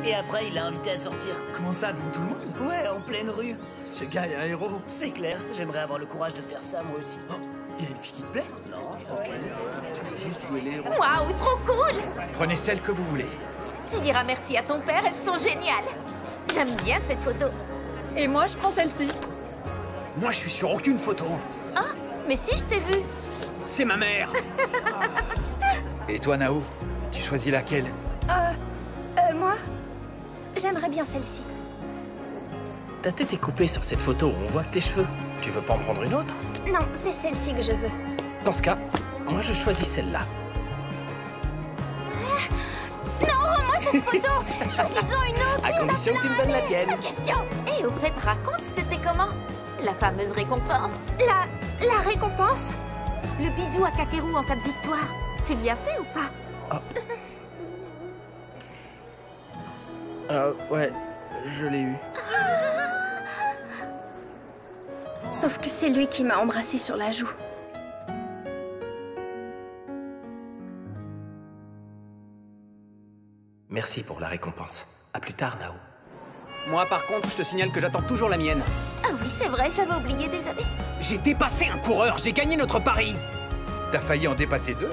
Et après, il l'a invité à sortir. Comment ça, devant tout le monde? Ouais, en pleine rue. Ce gars est un héros. C'est clair, j'aimerais avoir le courage de faire ça moi aussi. Oh, il y a une fille qui te plaît? Non, ok. Tu veux juste jouer les héros? Waouh, trop cool! Prenez celle que vous voulez. Tu diras merci à ton père, elles sont géniales. J'aime bien cette photo. Et moi, je prends celle-ci. Moi, je suis sur aucune photo. Ah, mais si, je t'ai vu. C'est ma mère. Et toi, Nao? Tu choisis laquelle? Moi, j'aimerais bien celle-ci. Ta tête est coupée sur cette photo, on voit que tes cheveux. Tu veux pas en prendre une autre? Non, c'est celle-ci que je veux. Dans ce cas, moi je choisis celle-là. Non, moi cette photo. Choisissons une autre. À condition que tu me donnes la tienne. Question. Et au fait, raconte, c'était comment? La fameuse récompense. La récompense? Le bisou à Kakeru en cas de victoire. Tu lui as fait ou pas? Ouais, je l'ai eu. Sauf que c'est lui qui m'a embrassée sur la joue. Merci pour la récompense. À plus tard, Nao. Moi, par contre, je te signale que j'attends toujours la mienne. Ah oui, c'est vrai, j'avais oublié, désolé. J'ai dépassé un coureur, j'ai gagné notre pari. T'as failli en dépasser 2.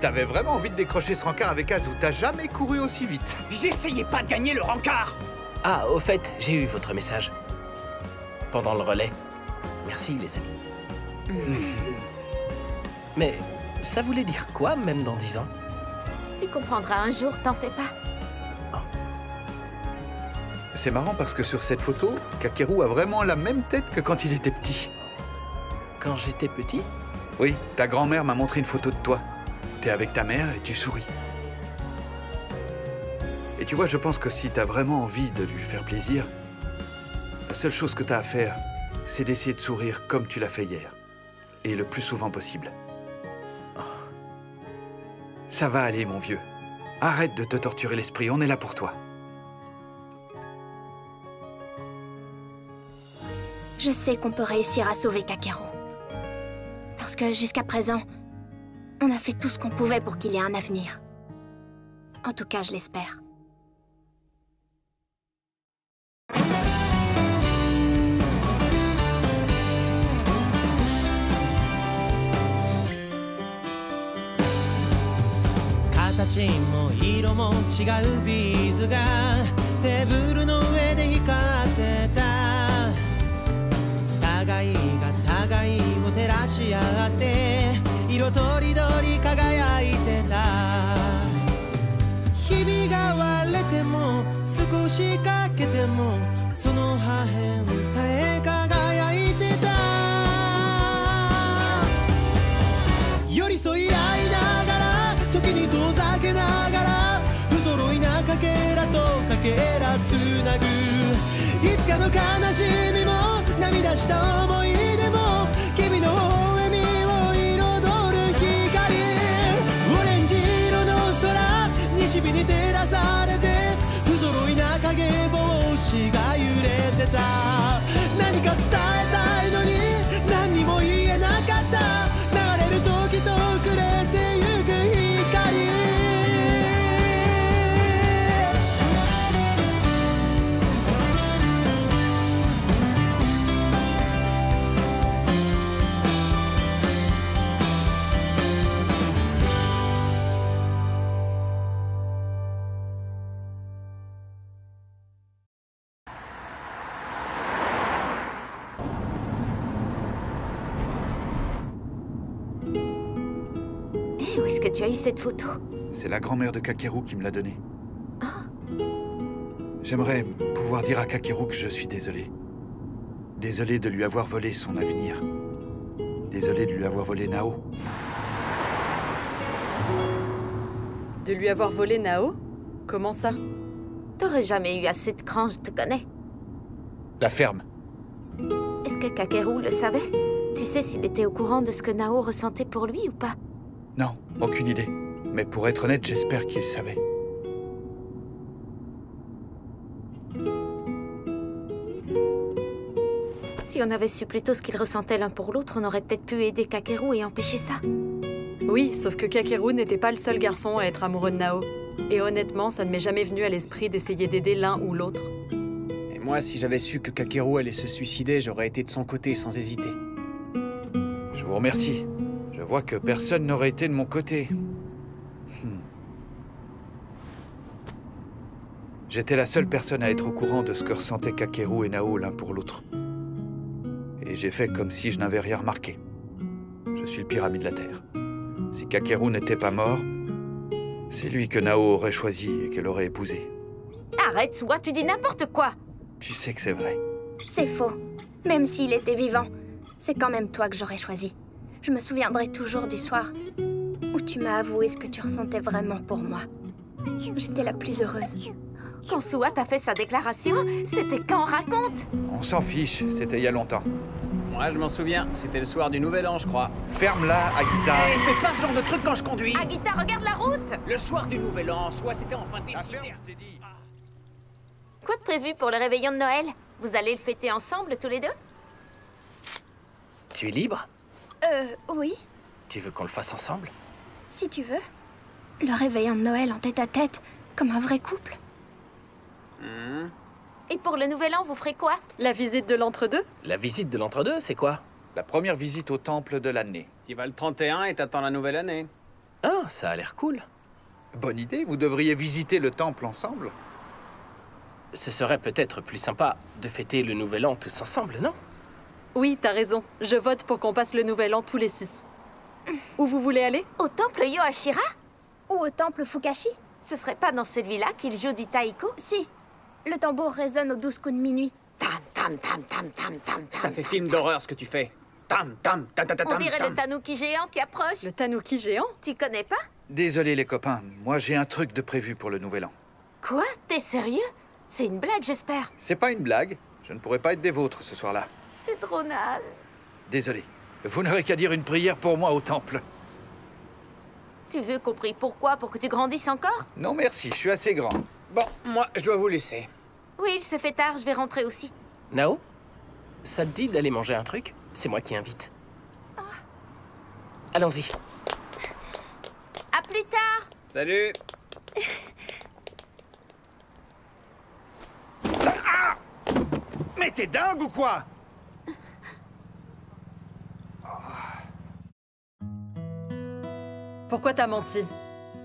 T'avais vraiment envie de décrocher ce rencard avec Azu. T'as jamais couru aussi vite. J'essayais pas de gagner le rencard. Ah, au fait, j'ai eu votre message. Pendant le relais. Merci, les amis. Mais ça voulait dire quoi, même dans 10 ans? Tu comprendras un jour, t'en fais pas. C'est marrant parce que sur cette photo, Kakeru a vraiment la même tête que quand il était petit. Quand j'étais petit? Oui, ta grand-mère m'a montré une photo de toi. T'es avec ta mère et tu souris. Et tu vois, je pense que si t'as vraiment envie de lui faire plaisir, la seule chose que t'as à faire, c'est d'essayer de sourire comme tu l'as fait hier. Et le plus souvent possible. Oh. Ça va aller, mon vieux. Arrête de te torturer l'esprit, on est là pour toi. Je sais qu'on peut réussir à sauver Kakeru. Parce que jusqu'à présent, on a fait tout ce qu'on pouvait pour qu'il ait un avenir. En tout cas, je l'espère. Où est-ce que tu as eu cette photo? C'est la grand-mère de Kakeru qui me l'a donnée. J'aimerais pouvoir dire à Kakeru que je suis désolé. Désolé de lui avoir volé son avenir. Désolé de lui avoir volé Nao. De lui avoir volé Nao? Comment ça? T'aurais jamais eu assez de cran, je te connais. La ferme. Est-ce que Kakeru le savait? Tu sais s'il était au courant de ce que Nao ressentait pour lui ou pas? Non, aucune idée. Mais pour être honnête, j'espère qu'il savait. Si on avait su plus tôt ce qu'ils ressentaient l'un pour l'autre, on aurait peut-être pu aider Kakeru et empêcher ça. Oui, sauf que Kakeru n'était pas le seul garçon à être amoureux de Nao. Et honnêtement, ça ne m'est jamais venu à l'esprit d'essayer d'aider l'un ou l'autre. Et moi, si j'avais su que Kakeru allait se suicider, j'aurais été de son côté sans hésiter. Je vous remercie. Je vois que personne n'aurait été de mon côté. J'étais la seule personne à être au courant de ce que ressentaient Kakeru et Nao l'un pour l'autre. Et j'ai fait comme si je n'avais rien remarqué. Je suis le pire ami de la Terre. Si Kakeru n'était pas mort, c'est lui que Nao aurait choisi et qu'elle aurait épousé. Arrête, Suwa, tu dis n'importe quoi. Tu sais que c'est vrai. C'est faux. Même s'il était vivant, c'est quand même toi que j'aurais choisi. Je me souviendrai toujours du soir où tu m'as avoué ce que tu ressentais vraiment pour moi. J'étais la plus heureuse. Quand Suwa t'a fait sa déclaration, c'était quand, raconte? On s'en fiche, c'était il y a longtemps. Moi, je m'en souviens. C'était le soir du Nouvel An, je crois. Ferme-la, Agita. Hé, fais pas ce genre de truc quand je conduis. Agita, regarde la route. Le soir du Nouvel An, soit c'était en fin La ferme, décidé. je t'ai dit. Quoi de prévu pour le réveillon de Noël? Vous allez le fêter ensemble, tous les deux? Tu es libre? Oui, Tu veux qu'on le fasse ensemble? si tu veux. Le réveillon de Noël en tête-à-tête, comme un vrai couple. Et pour le nouvel an, vous ferez quoi? La visite de l'entre-deux? La visite de l'entre-deux, c'est quoi? La première visite au temple de l'année. Tu vas le 31 et t'attends la nouvelle année. Ah, ça a l'air cool. Bonne idée, vous devriez visiter le temple ensemble. Ce serait peut-être plus sympa de fêter le Nouvel An tous ensemble, non? Oui, t'as raison. Je vote pour qu'on passe le nouvel an tous les 6. Où vous voulez aller? Au temple Yoashira? Ou au temple Fukashi. Ce serait pas dans celui-là qu'il joue du taiko? Si, le tambour résonne aux 12 coups de minuit. Tam, tam, tam, tam, tam, tam, Ça tam. fait film d'horreur ce que tu fais. Tam, tam, tam, tam, tam, On dirait tam. le tanuki géant qui approche. Le tanuki géant? Tu connais pas? Désolé les copains, moi j'ai un truc de prévu pour le nouvel an. Quoi? T'es sérieux? C'est une blague, j'espère. C'est pas une blague, je ne pourrai pas être des vôtres ce soir-là. C'est trop naze. Désolé, vous n'aurez qu'à dire une prière pour moi au temple. Tu veux qu'on prie pourquoi? Pour que tu grandisses encore? Non merci, je suis assez grand. Bon, moi, je dois vous laisser. Oui, il se fait tard, je vais rentrer aussi. Nao? Ça te dit d'aller manger un truc? C'est moi qui invite. Allons-y. À plus tard. Salut. Mais t'es dingue ou quoi? Pourquoi t'as menti?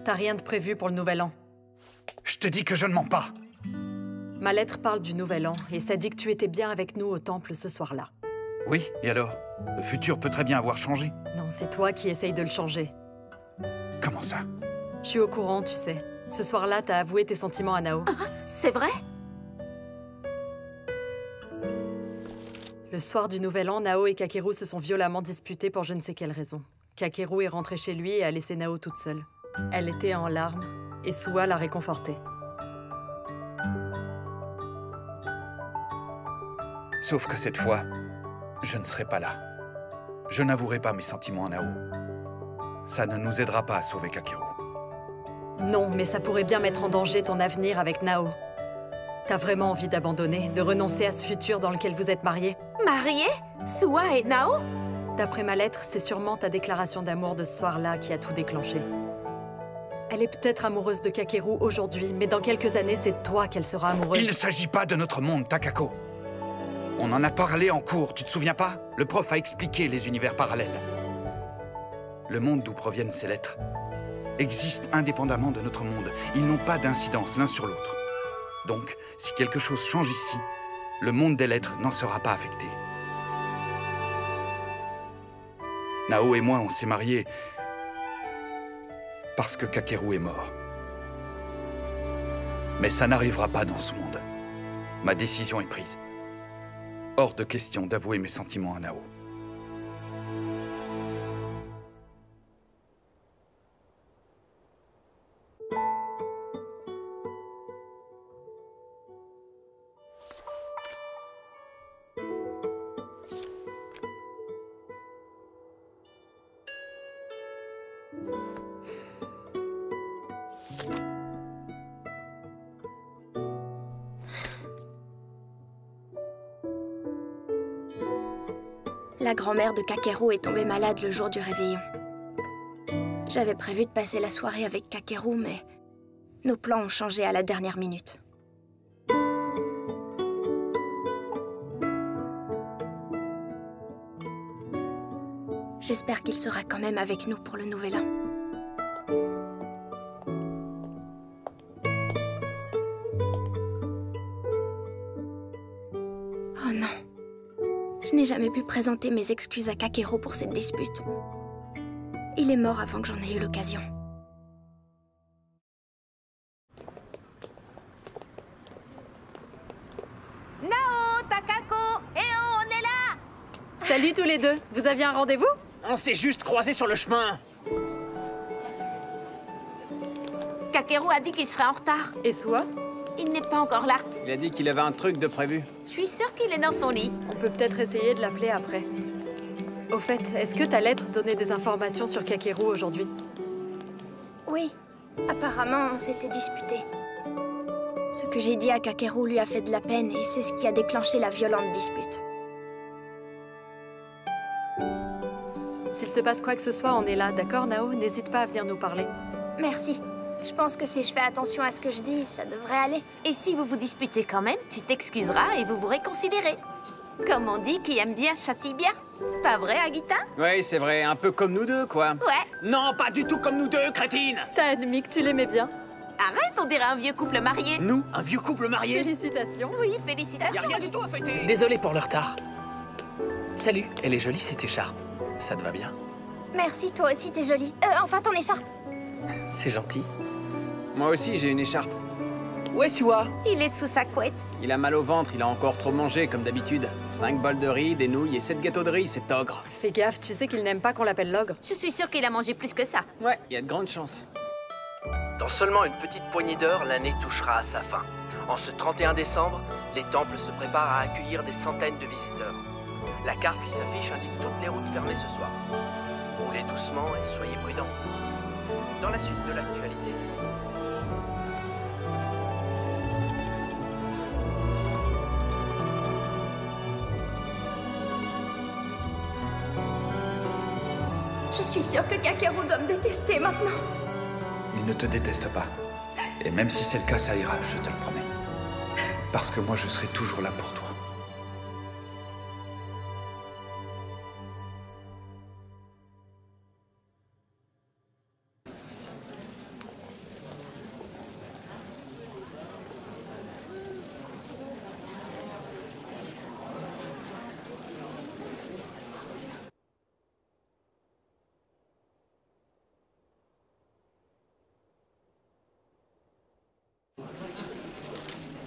T'as rien de prévu pour le nouvel an. Je te dis que je ne mens pas. Ma lettre parle du nouvel an et ça dit que tu étais bien avec nous au temple ce soir-là. Oui, et alors? Le futur peut très bien avoir changé. Non, c'est toi qui essayes de le changer. Comment ça? Je suis au courant, tu sais. Ce soir-là, t'as avoué tes sentiments à Nao. C'est vrai? Le soir du nouvel an, Nao et Kakeru se sont violemment disputés pour je ne sais quelle raison. Kakeru est rentrée chez lui et a laissé Nao toute seule. Elle était en larmes et Suwa l'a réconfortée. Sauf que cette fois, je ne serai pas là. Je n'avouerai pas mes sentiments à Nao. Ça ne nous aidera pas à sauver Kakeru. Non, mais ça pourrait bien mettre en danger ton avenir avec Nao. T'as vraiment envie d'abandonner, de renoncer à ce futur dans lequel vous êtes mariés? Mariée? Suwa et Nao? D'après ma lettre, c'est sûrement ta déclaration d'amour de ce soir-là qui a tout déclenché. Elle est peut-être amoureuse de Kakeru aujourd'hui, mais dans quelques années, c'est de toi qu'elle sera amoureuse. Il ne s'agit pas de notre monde, Takako. On en a parlé en cours, tu te souviens pas? Le prof a expliqué les univers parallèles. Le monde d'où proviennent ces lettres existe indépendamment de notre monde. Ils n'ont pas d'incidence l'un sur l'autre. Donc, si quelque chose change ici, le monde des lettres n'en sera pas affecté. Nao et moi, on s'est mariés parce que Kakeru est mort. Mais ça n'arrivera pas dans ce monde. Ma décision est prise. Hors de question d'avouer mes sentiments à Nao. La grand-mère de Kakeru est tombée malade le jour du réveillon. J'avais prévu de passer la soirée avec Kakeru, mais Nos plans ont changé à la dernière minute. J'espère qu'il sera quand même avec nous pour le Nouvel An. Oh non. Je n'ai jamais pu présenter mes excuses à Kakeru pour cette dispute. Il est mort avant que j'en ai eu l'occasion. Nao, Takako, on est là! Salut tous les deux. Vous aviez un rendez-vous? On s'est juste croisés sur le chemin. Kakeru a dit qu'il serait en retard. Et Suwa? Il n'est pas encore là. Il a dit qu'il avait un truc de prévu. Je suis sûre qu'il est dans son lit. On peut peut-être essayer de l'appeler après. Au fait, est-ce que ta lettre donnait des informations sur Kakeru aujourd'hui? Oui, apparemment on s'était disputé. Ce que j'ai dit à Kakeru lui a fait de la peine et c'est ce qui a déclenché la violente dispute. S'il se passe quoi que ce soit, on est là, d'accord Nao? N'hésite pas à venir nous parler. Merci. Je pense que si je fais attention à ce que je dis, ça devrait aller. Et si vous vous disputez quand même, tu t'excuseras et vous vous réconcilierez. Comme on dit, qui aime bien châtie bien. Pas vrai, Agita? Oui, c'est vrai, un peu comme nous deux, quoi. Ouais. Non, pas du tout comme nous deux, crétine. T'as admis que tu l'aimais bien. Arrête, on dirait un vieux couple marié. Nous, un vieux couple marié. Félicitations. Oui, Y a félicitations. rien du tout à fêter. Désolé pour le retard. Salut, elle est jolie cette écharpe. Ça te va bien? Merci, toi aussi t'es jolie. Enfin ton écharpe. C'est gentil. Moi aussi, j'ai une écharpe. Ouais, Suwa. Il est sous sa couette. Il a mal au ventre, il a encore trop mangé, comme d'habitude. 5 bols de riz, des nouilles et 7 gâteaux de riz, cet ogre. Fais gaffe, tu sais qu'il n'aime pas qu'on l'appelle l'ogre. Je suis sûre qu'il a mangé plus que ça. Ouais, il y a de grandes chances. Dans seulement une petite poignée d'heures, l'année touchera à sa fin. En ce 31 décembre, les temples se préparent à accueillir des centaines de visiteurs. La carte qui s'affiche indique toutes les routes fermées ce soir. Roulez doucement et soyez prudents. Dans la suite de l'actualité. Je suis sûre que Kakeru doit me détester maintenant. Il ne te déteste pas. Et même si c'est le cas, ça ira, je te le promets. Parce que moi, je serai toujours là pour toi.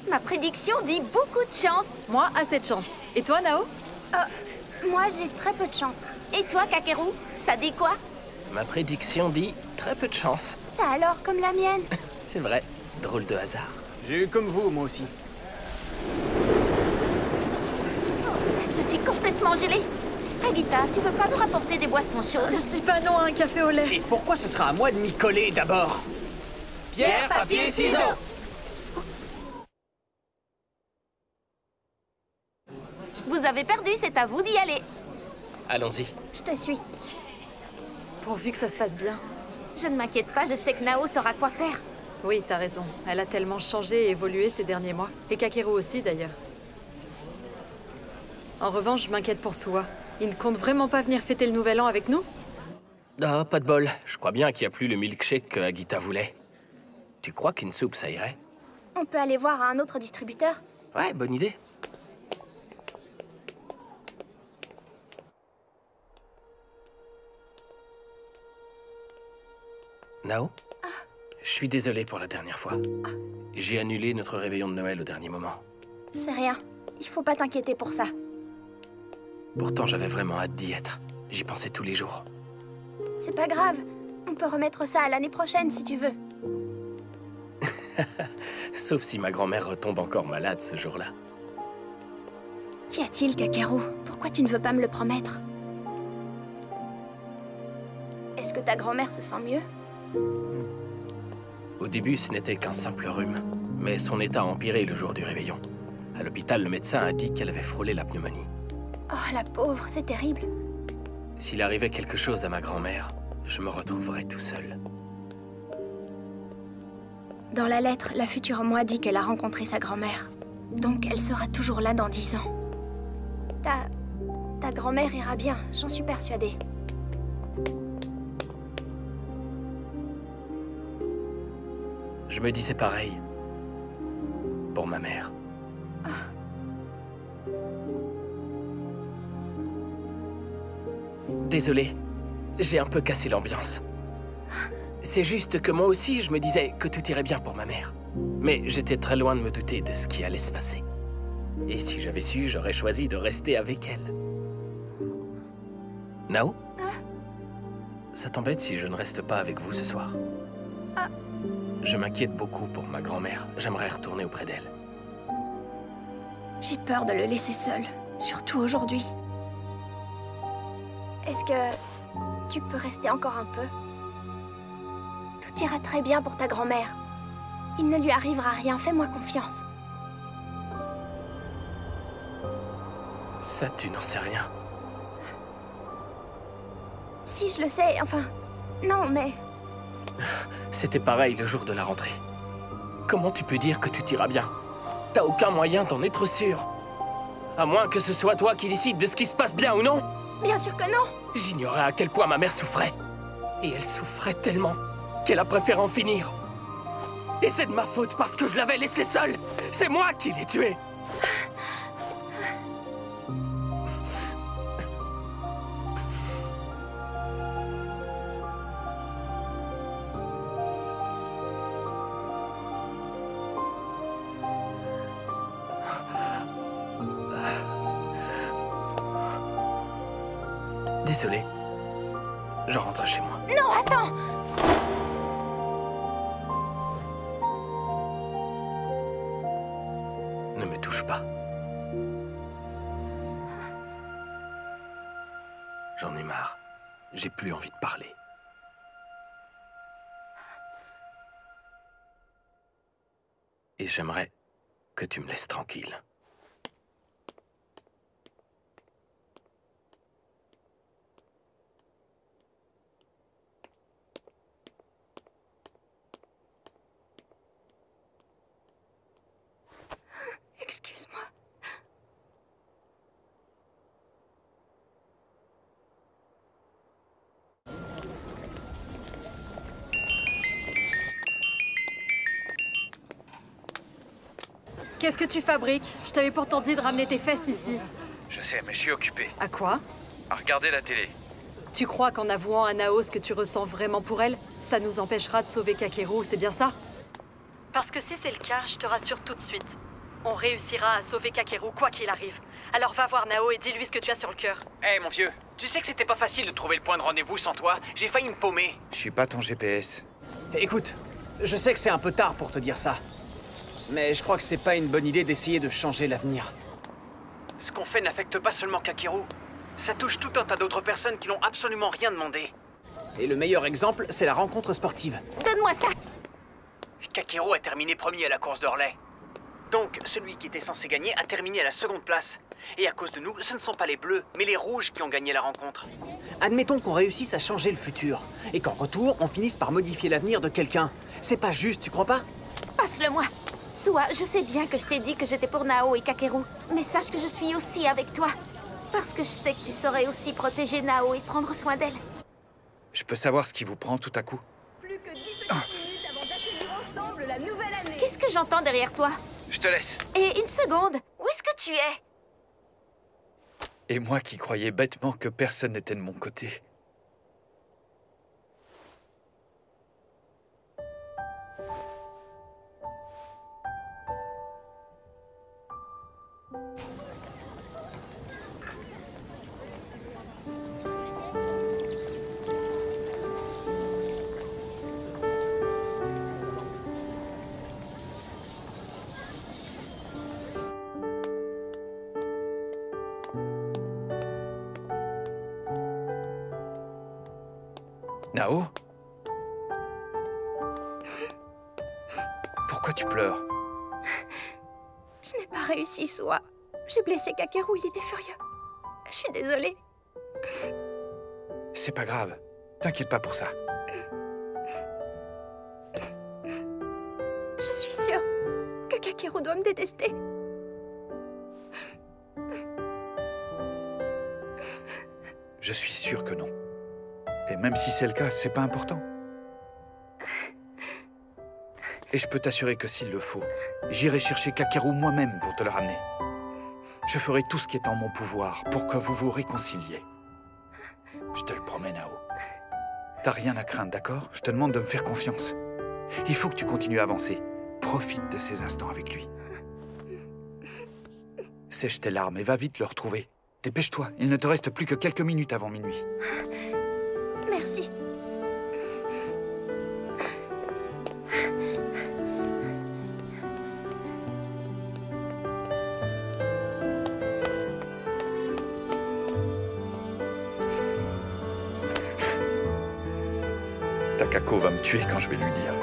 Ma prédiction dit beaucoup de chance. Moi, assez de chance. Et toi, Nao? Moi j'ai très peu de chance. Et toi, Kakeru, ça dit quoi? Ma prédiction dit très peu de chance. Ça alors comme la mienne. C'est vrai, drôle de hasard. J'ai eu comme vous, moi aussi. Je suis complètement gelée. Agita, tu veux pas nous rapporter des boissons chaudes? Je dis pas non à un café au lait. Et pourquoi ce sera à moi de m'y coller d'abord? Pierre, papier, ciseaux! Vous avez perdu, c'est à vous d'y aller. Allons-y. Je te suis. Pourvu que ça se passe bien. Je ne m'inquiète pas, je sais que Nao saura quoi faire. Oui, t'as raison. Elle a tellement changé et évolué ces derniers mois. Et Kakeru aussi, d'ailleurs. En revanche, je m'inquiète pour Suwa. Il ne compte vraiment pas venir fêter le Nouvel An avec nous? Ah, pas de bol. Je crois bien qu'il n'y a plus le milkshake que Agita voulait. Tu crois qu'une soupe, ça irait? On peut aller voir à un autre distributeur. Ouais, bonne idée. Nao? Je suis désolé pour la dernière fois. J'ai annulé notre réveillon de Noël au dernier moment. C'est rien. Il faut pas t'inquiéter pour ça. Pourtant, j'avais vraiment hâte d'y être. J'y pensais tous les jours. C'est pas grave. On peut remettre ça à l'année prochaine si tu veux. Sauf si ma grand-mère retombe encore malade ce jour-là. Qu'y a-t-il, Kakeru? Pourquoi tu ne veux pas me le promettre? Est-ce que ta grand-mère se sent mieux? Au début, ce n'était qu'un simple rhume. Mais son état a empiré le jour du réveillon. À l'hôpital, le médecin a dit qu'elle avait frôlé la pneumonie. Oh, la pauvre, c'est terrible. S'il arrivait quelque chose à ma grand-mère, je me retrouverais tout seul. Dans la lettre, la future moi dit qu'elle a rencontré sa grand-mère. Donc elle sera toujours là dans 10 ans. Ta grand-mère ira bien, j'en suis persuadée. Je me disais pareil. Pour ma mère. Désolé, j'ai un peu cassé l'ambiance. C'est juste que moi aussi, je me disais que tout irait bien pour ma mère. Mais j'étais très loin de me douter de ce qui allait se passer. Et si j'avais su, j'aurais choisi de rester avec elle. Nao? Ça t'embête si je ne reste pas avec vous ce soir? Je m'inquiète beaucoup pour ma grand-mère. J'aimerais retourner auprès d'elle. J'ai peur de le laisser seul, surtout aujourd'hui. Est-ce que tu peux rester encore un peu? Tout ira très bien pour ta grand-mère. Il ne lui arrivera rien, fais-moi confiance. Ça, tu n'en sais rien. Si, je le sais, enfin... Non, mais... C'était pareil le jour de la rentrée. Comment tu peux dire que tout ira bien? T'as aucun moyen d'en être sûr. À moins que ce soit toi qui décides de ce qui se passe bien ou non. Bien sûr que non! J'ignorais à quel point ma mère souffrait. Et elle souffrait tellement qu'elle a préféré en finir. Et c'est de ma faute parce que je l'avais laissée seule. C'est moi qui l'ai tuée. Désolé. Je rentre chez moi. Non, attends! Ne me touche pas. J'en ai marre. J'ai plus envie de parler. Et j'aimerais que tu me laisses tranquille. Excuse-moi. Qu'est-ce que tu fabriques? Je t'avais pourtant dit de ramener tes fesses ici. Je sais, mais je suis occupé. À quoi? À regarder la télé. Tu crois qu'en avouant à Nao ce que tu ressens vraiment pour elle, ça nous empêchera de sauver Kakeru, c'est bien ça? Parce que si c'est le cas, je te rassure tout de suite. On réussira à sauver Kakeru quoi qu'il arrive. Alors va voir Nao et dis-lui ce que tu as sur le cœur. Hé, mon vieux, tu sais que c'était pas facile de trouver le point de rendez-vous sans toi. J'ai failli me paumer. Je suis pas ton GPS. Écoute, je sais que c'est un peu tard pour te dire ça. Mais je crois que c'est pas une bonne idée d'essayer de changer l'avenir. Ce qu'on fait n'affecte pas seulement Kakeru. Ça touche tout un tas d'autres personnes qui n'ont absolument rien demandé. Et le meilleur exemple, c'est la rencontre sportive. Donne-moi ça! Kakeru a terminé premier à la course de relais. Donc, celui qui était censé gagner a terminé à la seconde place. Et à cause de nous, ce ne sont pas les bleus, mais les rouges qui ont gagné la rencontre. Admettons qu'on réussisse à changer le futur, et qu'en retour, on finisse par modifier l'avenir de quelqu'un. C'est pas juste, tu crois pas? Passe-le-moi! Sua, je sais bien que je t'ai dit que j'étais pour Nao et Kakeru, mais sache que je suis aussi avec toi. Parce que je sais que tu saurais aussi protéger Nao et prendre soin d'elle. Je peux savoir ce qui vous prend tout à coup? Plus que 10 petites minutes avant d'accueillir ensemble la nouvelle année. Qu'est-ce que j'entends derrière toi? Je te laisse. Et une seconde, où est-ce que tu es? Et moi qui croyais bêtement que personne n'était de mon côté. Nao? Pourquoi tu pleures? Je n'ai pas réussi, Sua. J'ai blessé Kakeru, il était furieux. Je suis désolée. C'est pas grave. T'inquiète pas pour ça. Je suis sûre que Kakeru doit me détester. Je suis sûr que non. Et même si c'est le cas, c'est pas important. Et je peux t'assurer que s'il le faut, j'irai chercher Kakeru moi-même pour te le ramener. Je ferai tout ce qui est en mon pouvoir pour que vous vous réconciliez. Je te le promets, Nao. T'as rien à craindre, d'accord? Je te demande de me faire confiance. Il faut que tu continues à avancer. Profite de ces instants avec lui. Sèche tes larmes et va vite le retrouver. Dépêche-toi, il ne te reste plus que quelques minutes avant minuit. Merci. Takako va me tuer quand je vais lui dire.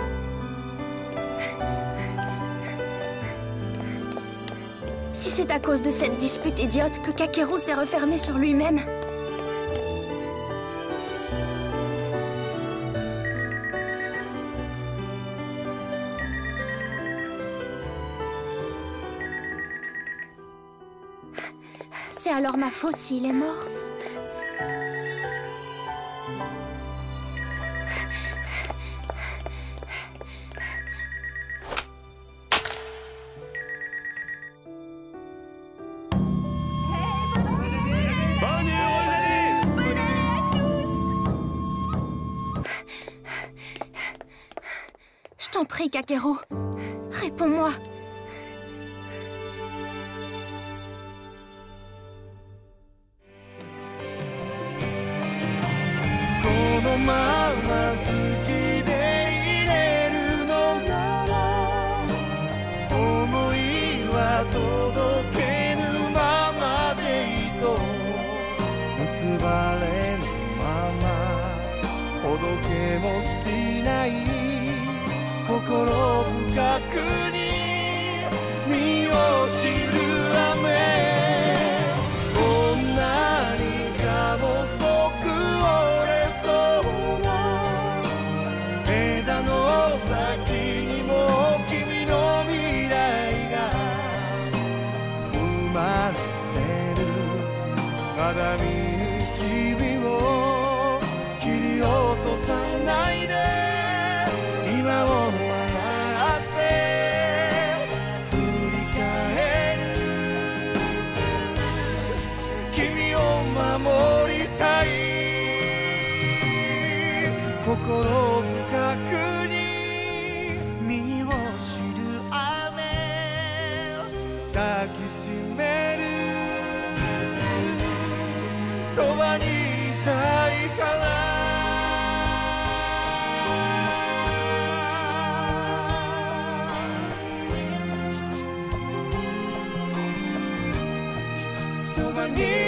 Si c'est à cause de cette dispute idiote que Kakeru s'est refermé sur lui-même... C'est alors ma faute s'il est mort. Je t'en prie, Kakeru. Réponds-moi. So I need